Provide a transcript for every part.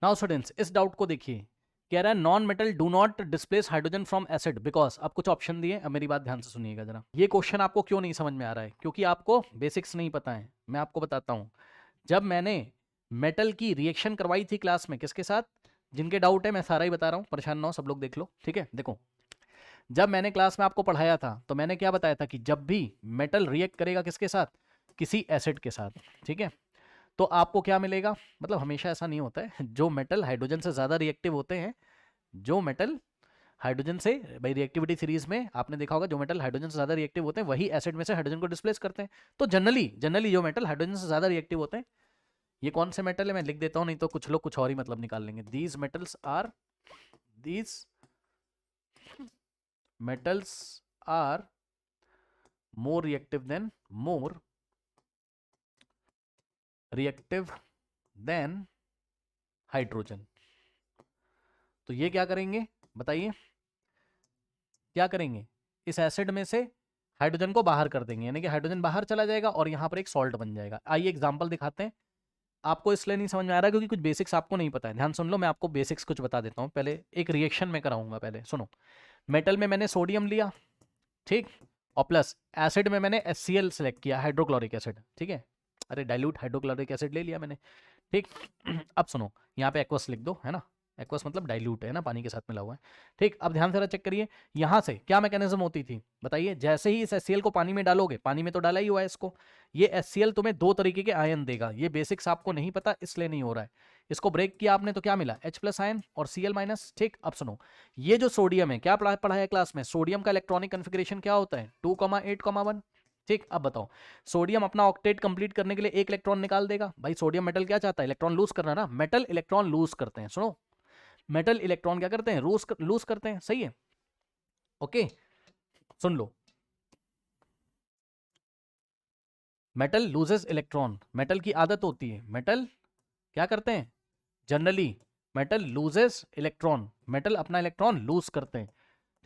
Now students इस doubt को देखिए, कह रहा है non metal do not displace hydrogen from acid because. अब कुछ ऑप्शन दिए, अब मेरी बात ध्यान से सुनिएगा जरा। ये क्वेश्चन आपको क्यों नहीं समझ में आ रहा है? क्योंकि आपको बेसिक्स नहीं पता है। मैं आपको बताता हूँ, जब मैंने मेटल की रिएक्शन करवाई थी क्लास में, किसके साथ? जिनके डाउट है मैं सारा ही बता रहा हूँ, परेशान ना हो, सब लोग देख लो, ठीक है। देखो, जब मैंने क्लास में आपको पढ़ाया था तो मैंने क्या बताया था कि जब भी मेटल रिएक्ट करेगा किसके साथ? किसी एसिड के साथ, ठीक है। तो आपको क्या मिलेगा? मतलब हमेशा ऐसा नहीं होता है, जो मेटल हाइड्रोजन से ज़्यादा रिएक्टिव होते हैं, जो मेटल हाइड्रोजन से, भाई रिएक्टिविटी सीरीज में आपने देखा होगा, जो मेटल हाइड्रोजन से ज़्यादा रिएक्टिव होते हैं वही एसिड में से हाइड्रोजन को डिस्प्लेस करते हैं। तो जनरली जनरली जो मेटल हाइड्रोजन से ज़्यादा रिएक्टिव होते हैं, ये कौन से मेटल है मैं लिख देता हूँ, नहीं तो कुछ लोग कुछ और ही मतलब निकाल लेंगे। These metals are more reactive than hydrogen. तो ये क्या करेंगे बताइए, क्या करेंगे? इस एसिड में से हाइड्रोजन को बाहर कर देंगे, यानी कि हाइड्रोजन बाहर चला जाएगा और यहाँ पर एक सॉल्ट बन जाएगा। आइए एग्जांपल दिखाते हैं। आपको इसलिए नहीं समझ में आ रहा क्योंकि कुछ बेसिक्स आपको नहीं पता है। ध्यान सुन लो, मैं आपको बेसिक्स कुछ बता देता हूँ। पहले एक रिएक्शन में कराऊंगा, पहले सुनो। मेटल में मैंने सोडियम लिया, ठीक, और प्लस एसिड में मैंने HCl सेलेक्ट किया, हाइड्रोक्लोरिक एसिड, ठीक है। अरे डाइल्यूट हाइड्रोक्लोरिक एसिड ले लिया मैंने, ठीक। अब सुनो, यहाँ पे एक्वस लिख दो, है ना। एक्वस मतलब डाइल्यूट है ना, पानी के साथ मिला हुआ है, ठीक। अब ध्यान से चेक करिए, यहाँ से क्या मैकेनिज्म होती थी बताइए। जैसे ही इस HCl को पानी में डालोगे, पानी में तो डाला ही हुआ है इसको, ये HCl तुम्हें दो तरीके के आयन देगा। ये बेसिक्स आपको नहीं पता इसलिए नहीं हो रहा है। इसको ब्रेक किया आपने तो क्या मिला? H+ आयन और Cl-, ठीक। अब सुनो, ये जो सोडियम है, क्या पढ़ाया क्लास में? सोडियम का इलेक्ट्रॉनिक कन्फिग्रेशन क्या होता है? 2,8,1, ठीक। अब बताओ, सोडियम अपना ऑक्टेट कंप्लीट करने के लिए एक इलेक्ट्रॉन निकाल देगा। भाई सोडियम मेटल क्या चाहता है? इलेक्ट्रॉन लूज करना ना। मेटल इलेक्ट्रॉन लूज करते हैं, सुनो, मेटल इलेक्ट्रॉन क्या करते हैं? लूज करते हैं, सही है, ओके। सुन लो, मेटल लूजेस इलेक्ट्रॉन, मेटल की आदत होती है, मेटल क्या करते हैं? Generally metal loses electron, metal अपना इलेक्ट्रॉन लूज करते हैं,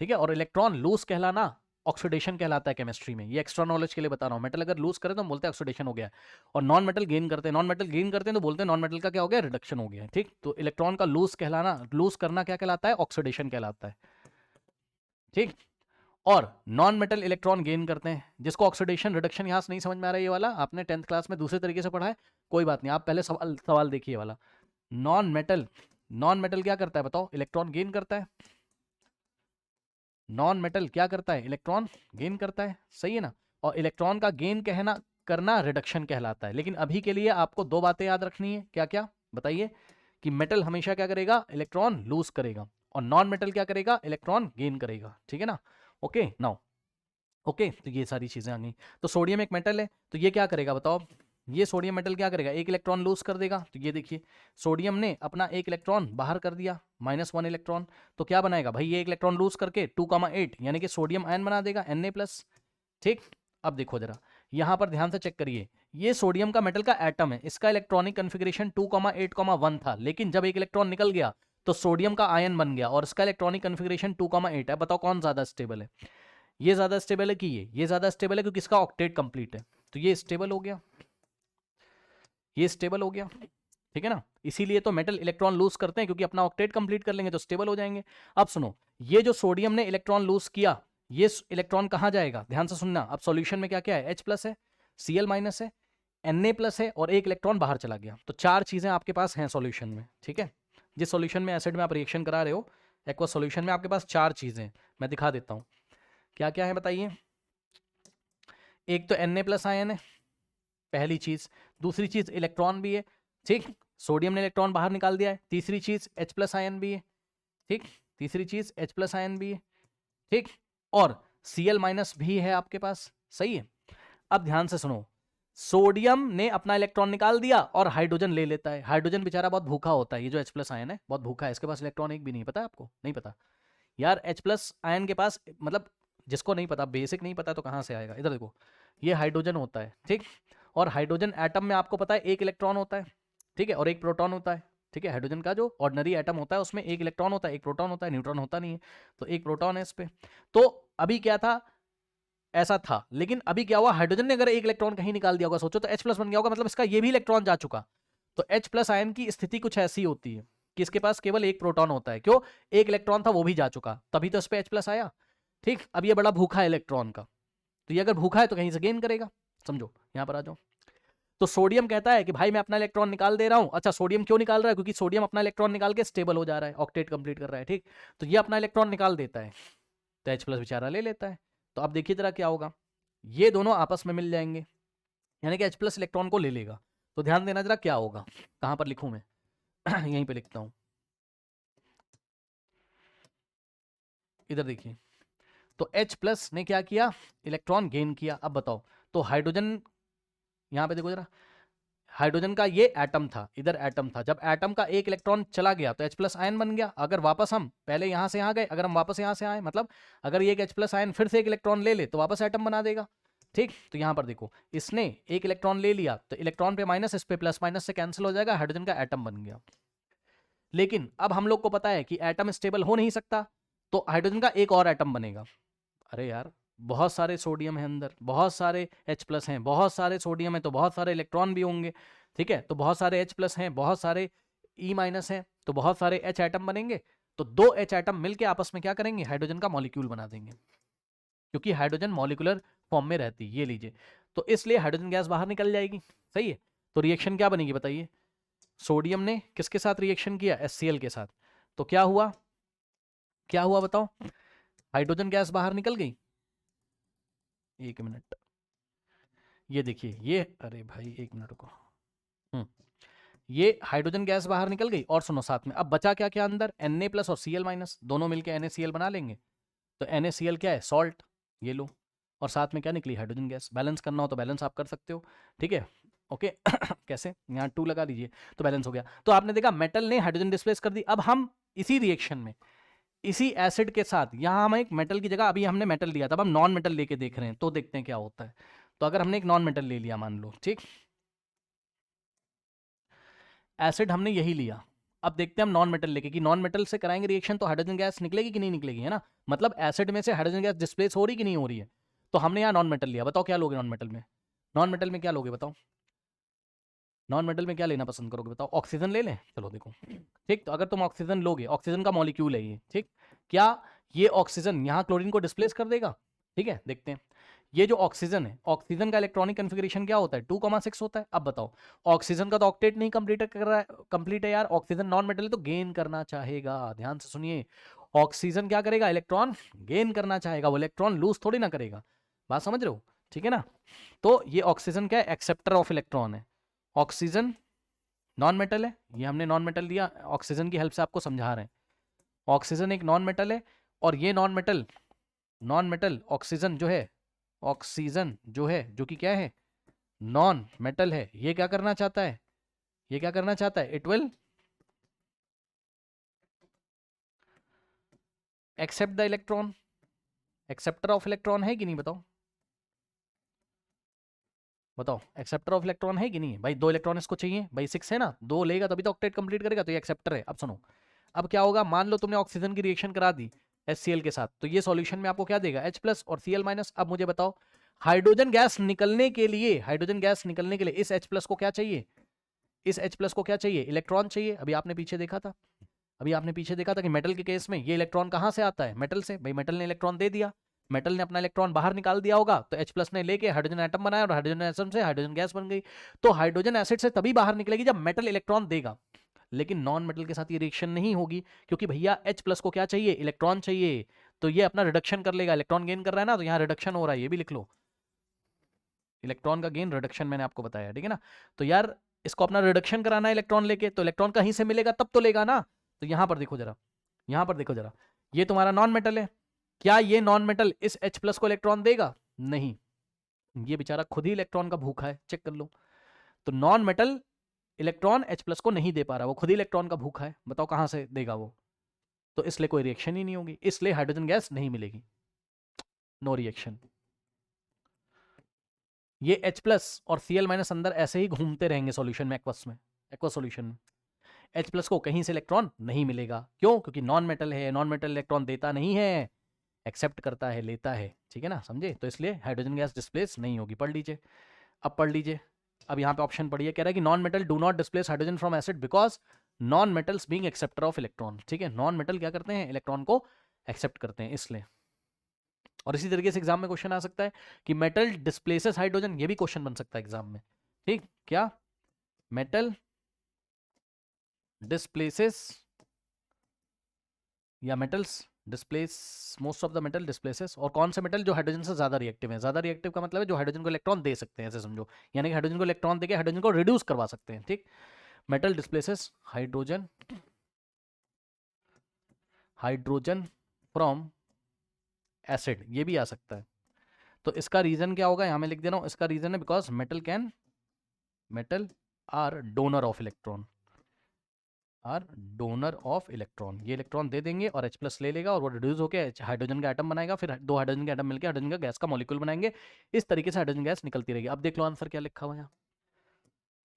ठीक है। और इलेक्ट्रॉन लूज कहलाना ऑक्सीडेशन कहलाता है केमिस्ट्री में। ये एक्स्ट्रा नॉलेज के लिए बता रहा हूँ। मेटल अगर लूज करे तो हम बोलते हैं ऑक्सीडेशन हो गया है, और नॉन मेटल गेन करते हैं, तो बोलते हैं नॉन मेटल का क्या हो गया? रिडक्शन हो गया है, ठीक। तो इलेक्ट्रॉन का लूज करना क्या कहलाता है? ऑक्सीडेशन कहलाता है, ठीक। और नॉन मेटल इलेक्ट्रॉन गेन करते हैं, जिसको ऑक्सीडेशन रिडक्शन। यहां से नहीं समझ में आ रहा है ये वाला, आपने 10th क्लास में दूसरे तरीके से पढ़ा है, कोई बात नहीं, आप पहले सवाल सवाल देखिए वाला। नॉन मेटल नॉन मेटल क्या करता है बताओ? इलेक्ट्रॉन गेन करता है। नॉन मेटल क्या करता है? इलेक्ट्रॉन गेन करता है, सही है ना। और इलेक्ट्रॉन का गेन कहना करना रिडक्शन कहलाता है। लेकिन अभी के लिए आपको दो बातें याद रखनी है, क्या क्या बताइए? कि मेटल हमेशा क्या करेगा? इलेक्ट्रॉन लूज करेगा, और नॉन मेटल क्या करेगा? इलेक्ट्रॉन गेन करेगा, ठीक है ना। ओके नाउ, ओके, तो ये सारी चीजें आ गई। तो सोडियम एक मेटल है, तो ये क्या करेगा बताओ? ये सोडियम मेटल क्या करेगा? एक इलेक्ट्रॉन लूज कर देगा। तो ये देखिए, सोडियम ने अपना एक इलेक्ट्रॉन बाहर कर दिया, -1 इलेक्ट्रॉन। तो क्या बनाएगा भाई? ये एक इलेक्ट्रॉन लूज करके 2,8 यानी कि सोडियम आयन बना देगा, Na+, ठीक। अब देखो जरा, यहां पर ध्यान से चेक करिए, ये सोडियम का मेटल का एटम है, इसका इलेक्ट्रॉनिक कन्फिग्रेशन 2,8,1 था, लेकिन जब एक इलेक्ट्रॉन निकल गया तो सोडियम का आयन बन गया, और इसका इलेक्ट्रॉनिक कन्फिग्रेशन 2,8 है। बताओ कौन ज्यादा स्टेबल है? ये ज्यादा स्टेबल है कि ये ज्यादा स्टेबल है, क्योंकि इसका ऑक्टेट कंप्लीट है। तो ये स्टेबल हो गया, ये स्टेबल हो गया, ठीक है ना। इसीलिए तो मेटल इलेक्ट्रॉन लूज करते हैं, क्योंकि अपना ऑक्टेट कंप्लीट कर लेंगे तो स्टेबल हो जाएंगे। अब सुनो, ये जो सोडियम ने इलेक्ट्रॉन लूज किया, ये इलेक्ट्रॉन कहां जाएगा? ध्यान से सुनना। अब सॉल्यूशन में क्या क्या है? H+ है, Cl- है, Na+ है, और एक इलेक्ट्रॉन बाहर चला गया। तो चार चीजें आपके पास हैं सॉल्यूशन में, ठीक है। जिस सॉल्यूशन में एसिड में आप रिएक्शन करा रहे हो, एक्वा सॉल्यूशन में आपके पास चार चीजें, मैं दिखा देता हूं क्या क्या है, बताइए। एक तो Na+ आयन है, पहली चीज। दूसरी चीज इलेक्ट्रॉन भी है, ठीक, सोडियम ने इलेक्ट्रॉन बाहर निकाल दिया है। तीसरी चीज H+ आयन भी है, ठीक, तीसरी चीज H+ आयन भी है, ठीक। और Cl- भी है आपके पास, सही है। अब ध्यान से सुनो, सोडियम ने अपना इलेक्ट्रॉन निकाल दिया और हाइड्रोजन ले लेता है। हाइड्रोजन बेचारा बहुत भूखा होता है, ये जो H+ आयन है बहुत भूखा है, इसके पास इलेक्ट्रॉन एक भी नहीं। पता है आपको? नहीं पता यार, H+ आयन के पास, मतलब जिसको नहीं पता, बेसिक नहीं पता तो कहां से आएगा। इधर देखो, ये हाइड्रोजन होता है, ठीक। और हाइड्रोजन एटम में आपको पता है एक इलेक्ट्रॉन होता है, ठीक है, और एक प्रोटॉन होता है, ठीक है। हाइड्रोजन का जो ऑर्डिनरी एटम होता है उसमें एक इलेक्ट्रॉन होता है, एक प्रोटॉन होता है, न्यूट्रॉन होता नहीं है। तो एक प्रोटॉन है इस पे। तो अभी क्या था? ऐसा था, लेकिन अभी क्या हुआ? हाइड्रोजन ने अगर एक इलेक्ट्रॉन कहीं निकाल दिया होगा, सोचो, तो H+ बन गया होगा, मतलब इसका ये भी इलेक्ट्रॉन जा चुका। तो H+ आयन की स्थिति कुछ ऐसी होती है, कि इसके पास केवल एक प्रोटॉन होता है। क्यों? एक इलेक्ट्रॉन था वो भी जा चुका, तभी तो इस पे H+ आया। ठीक, अब ये बड़ा भूखा है इलेक्ट्रॉन का, तो ये अगर भूखा है तो कहीं से गेन करेगा। समझो, यहां पर आ जाओ। तो सोडियम कहता है कि भाई मैं अपना इलेक्ट्रॉन निकाल दे रहा हूं। अच्छा, सोडियम क्यों निकाल रहा है? क्योंकि सोडियम अपना इलेक्ट्रॉन निकाल के स्टेबल हो जा रहा है, ऑक्टेट कंप्लीट कर रहा है। ठीक, तो ये अपना इलेक्ट्रॉन निकाल देता है, तो H+ बेचारा ले लेता है। तो अब देखिए जरा क्या होगा, ये दोनों आपस में मिल जाएंगे, यानी कि H+ इलेक्ट्रॉन को ले लेगा। तो ध्यान देना जरा क्या होगा, कहां पर लिखूं मैं यहीं पे लिखता हूं, इधर देखिए। तो H+ ने क्या किया? इलेक्ट्रॉन गेन किया। अब बताओ, तो हाइड्रोजन, यहां पे देखो जरा, हाइड्रोजन का ये एटम था, इधर एटम था, जब एटम का एक इलेक्ट्रॉन चला गया तो H+ आयन बन गया। अगर वापस हम पहले यहां से यहां गए, अगर हम वापस यहां से आए, मतलब अगर ये एक H+ आयन फिर से एक इलेक्ट्रॉन ले ले तो वापस एटम बना देगा। ठीक, तो यहां पर देखो, इसने एक इलेक्ट्रॉन ले लिया तो इलेक्ट्रॉन पे माइनस, इस पे प्लस, माइनस से कैंसिल हो जाएगा, हाइड्रोजन का एटम बन गया। लेकिन अब हम लोग को पता है कि एटम स्टेबल हो नहीं सकता, तो हाइड्रोजन का एक और एटम बनेगा। अरे यार, बहुत सारे सोडियम है अंदर, बहुत सारे H+ हैं, बहुत सारे सोडियम है तो बहुत सारे इलेक्ट्रॉन भी होंगे। ठीक है, तो बहुत सारे H+ हैं, बहुत सारे E- हैं, तो बहुत सारे H एटम बनेंगे। तो दो H एटम मिलके आपस में क्या करेंगे? हाइड्रोजन का मॉलिक्यूल बना देंगे, क्योंकि हाइड्रोजन मॉलिक्यूलर फॉर्म में रहती है। ये लीजिए, तो इसलिए हाइड्रोजन गैस बाहर निकल जाएगी। सही है, तो रिएक्शन क्या बनेगी बताइए? सोडियम ने किसके साथ रिएक्शन किया? HCl के साथ। तो क्या हुआ? क्या हुआ बताओ? हाइड्रोजन गैस बाहर निकल गई। एक मिनट, ये देखिए, ये, अरे भाई एक मिनट को, ये हाइड्रोजन गैस बाहर निकल गई। और सुनो साथ में, अब बचा क्या क्या अंदर? Na+ और Cl- दोनों मिलके NaCl बना लेंगे। तो NaCl क्या है? सॉल्ट। ये लो, और साथ में क्या निकली? Hydrogen gas. बैलेंस करना हो तो बैलेंस आप कर सकते हो। ठीक है, ओके कैसे? यहाँ 2 लगा लीजिए तो बैलेंस हो गया। तो आपने देखा मेटल ने हाइड्रोजन डिस्प्लेस कर दी। अब हम इसी रिएक्शन में, इसी एसिड के साथ, यहाँ हम एक मेटल की जगह, अभी हमने मेटल लिया था, अब हम नॉन मेटल लेके देख रहे हैं, तो देखते हैं क्या होता है। तो अगर हमने एक नॉन मेटल ले लिया, मान लो, ठीक, एसिड हमने यही लिया, अब देखते हैं हम नॉन मेटल लेके, कि नॉन मेटल से कराएंगे रिएक्शन तो हाइड्रोजन गैस निकलेगी कि नहीं निकलेगी, है ना? मतलब एसिड में से हाइड्रोजन गैस डिस्प्लेस हो रही कि नहीं हो रही है। तो हमने यहाँ नॉन मेटल लिया, बताओ क्या लोगे नॉन मेटल में? नॉन मेटल में क्या लोगे बताओ? नॉन मेटल में क्या लेना पसंद करोगे बताओ? ऑक्सीजन ले लें? चलो देखो, ठीक, तो अगर तुम ऑक्सीजन लोगे, ऑक्सीजन का मॉलिक्यूल है ये, ठीक, क्या ये ऑक्सीजन यहाँ क्लोरीन को डिस्प्लेस कर देगा? ठीक है, देखते हैं। ये जो ऑक्सीजन है, ऑक्सीजन का इलेक्ट्रॉनिक कन्फिगरेशन क्या होता है? 2,6 होता है। अब बताओ, ऑक्सीजन का तो ऑक्टेट नहीं कंप्लीट कर रहा है, कंप्लीट है यार, ऑक्सीजन नॉन मेटल है तो गेन करना चाहेगा। ध्यान से सुनिए, ऑक्सीजन क्या करेगा? इलेक्ट्रॉन गेन करना चाहेगा, वो इलेक्ट्रॉन लूज थोड़ी ना करेगा। बात समझ रहे हो? ठीक है ना? तो ये ऑक्सीजन क्या है? एक्सेप्टर ऑफ इलेक्ट्रॉन है। ऑक्सीजन नॉन मेटल है, ये हमने नॉन मेटल दिया, ऑक्सीजन की हेल्प से आपको समझा रहे हैं। ऑक्सीजन एक नॉन मेटल है, और ये non metal, non metal oxygen जो है, ऑक्सीजन जो है, जो कि क्या है? नॉन मेटल है, ये क्या करना चाहता है? ये क्या करना चाहता है? It will accept the electron. Acceptor of electron है कि नहीं बताओ? बताओ, एक्सेप्टर ऑफ इलेक्ट्रॉन है कि नहीं? भाई 2 इलेक्ट्रॉन इसको चाहिए, भाई 6 है ना, 2 लेगा तभी तो ऑक्टेट कंप्लीट करेगा, तो ये एक्सेप्टर है। अब सुनो, अब क्या होगा? मान लो तुमने ऑक्सीजन की रिएक्शन करा दी HCl के साथ, तो ये सॉल्यूशन में आपको क्या देगा? H+ और Cl-। अब मुझे बताओ, हाइड्रोजन गैस निकलने के लिए, हाइड्रोजन गैस निकलने के लिए इस H+ को क्या चाहिए? इस H+ को क्या चाहिए? इलेक्ट्रॉन चाहिए। अभी आपने पीछे देखा था, अभी आपने पीछे देखा था कि मेटल के केस में ये इलेक्ट्रॉन कहां से आता है? मेटल से। भाई मेटल ने इलेक्ट्रॉन दे दिया, मेटल ने अपना इलेक्ट्रॉन बाहर निकाल दिया होगा, तो H+ ने लेके हाइड्रोजन एटम बनाया, और हाइड्रोजन एटम से हाइड्रोजन गैस बन गई। तो हाइड्रोजन एसिड से तभी बाहर निकलेगी जब मेटल इलेक्ट्रॉन देगा। लेकिन नॉन मेटल के साथ ये रिएक्शन नहीं होगी, क्योंकि भैया H+ को क्या चाहिए? इलेक्ट्रॉन चाहिए। तो ये अपना रिडक्शन कर लेगा, इलेक्ट्रॉन गेन कर रहा है ना, तो यहाँ रिडक्शन हो रहा है, ये भी लिख लो, इलेक्ट्रॉन का गेन रिडक्शन मैंने आपको बताया, ठीक है ना? तो यार इसको अपना रिडक्शन कराना है इलेक्ट्रॉन लेके, तो इलेक्ट्रॉन कहीं से मिलेगा तब तो लेगा ना। तो यहां पर देखो जरा, यहां पर देखो जरा, ये तुम्हारा नॉन मेटल है, क्या ये नॉन मेटल इस H+ को इलेक्ट्रॉन देगा? नहीं, ये बेचारा खुद ही इलेक्ट्रॉन का भूखा है, चेक कर लो। तो नॉन मेटल इलेक्ट्रॉन H+ को नहीं दे पा रहा, वो खुद ही इलेक्ट्रॉन का भूखा है, बताओ कहां से देगा वो? तो इसलिए कोई रिएक्शन ही नहीं होगी, इसलिए हाइड्रोजन गैस नहीं मिलेगी, नो रिएक्शन। ये H+ और Cl- अंदर ऐसे ही घूमते रहेंगे सॉल्यूशन में, एक्वस में, एक्वस सॉल्यूशन में। H+ को कहीं से इलेक्ट्रॉन नहीं मिलेगा, क्यों? क्योंकि नॉन मेटल है, नॉन मेटल इलेक्ट्रॉन देता नहीं है, एक्सेप्ट करता है, लेता है, ठीक है ना, समझे? तो इसलिए हाइड्रोजन गैस डिस्प्लेस नहीं होगी। पढ़ लीजिए, अब पढ़ लीजिए, अब यहाँ पे ऑप्शन पढ़िए, कह रहा है कि non metal do not displace hydrogen from acid because non metals being acceptor of electron, ठीक है, नॉन मेटल क्या करते हैं, इलेक्ट्रॉन को एक्सेप्ट करते हैं इसलिए। और इसी तरीके से एग्जाम में क्वेश्चन आ सकता है कि मेटल डिस्प्लेसेस हाइड्रोजन, ये भी क्वेश्चन बन सकता है एग्जाम में, ठीक, क्या मेटल डिस्प्लेसेस या metals displace, most of the metal displaces, और कौन से मेटल जो हाइड्रोजन से ज्यादा रिएक्टिव है, ज्यादा रिएक्टिव का मतलब है जो हाइड्रोजन को इलेक्ट्रॉन दे सकते हैं, ऐसे समझो, यानी कि हाइड्रोजन को इलेक्ट्रॉन देके हाइड्रोजन को रिड्यूस करवा सकते हैं, ठीक। Metal displaces hydrogen, hydrogen from acid, ये भी आ सकता है। तो इसका रीजन क्या होगा, यहां मैं लिख दे रहा हूं, इसका रीजन है because metal are donor of electron, are donor of electron, ये इलेक्ट्रॉन दे देंगे और H प्लस ले लेगा और वो रिड्यूस होकर हाइड्रोजन का एटम बनाएगा, फिर दो हाइड्रोजन के एटम मिलकर हाइड्रोजन का गैस का मॉलिक्यूल बनाएंगे, इस तरीके से हाइड्रोजन गैस निकलती रहेगी। अब देख लो आंसर क्या लिखा हुआ है,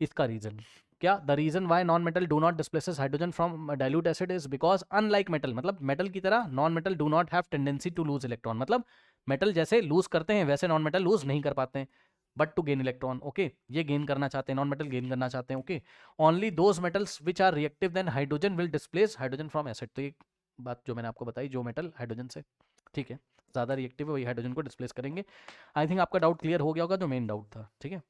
इसका रीजन क्या, the reason why non metal do not displaces hydrogen from dilute acid is because unlike metal, मतलब मेटल की तरह non metal do not have tendency to lose electron, मतलब मेटल जैसे लूज करते हैं वैसे नॉन मेटल लूज नहीं कर पाते हैं, but to gain electron, okay, ये गेन करना चाहते हैं, नॉन मेटल गेन करना चाहते हैं, okay, only those metals which are reactive than hydrogen will displace hydrogen from acid. तो ये बात जो मैंने आपको बताई, जो मेटल हाइड्रोजन से, ठीक है, ज़्यादा रिएक्टिव है वही हाइड्रोजन को डिस्प्लेस करेंगे। आई थिंक आपका डाउट क्लियर हो गया होगा, जो मेन डाउट था, ठीक है।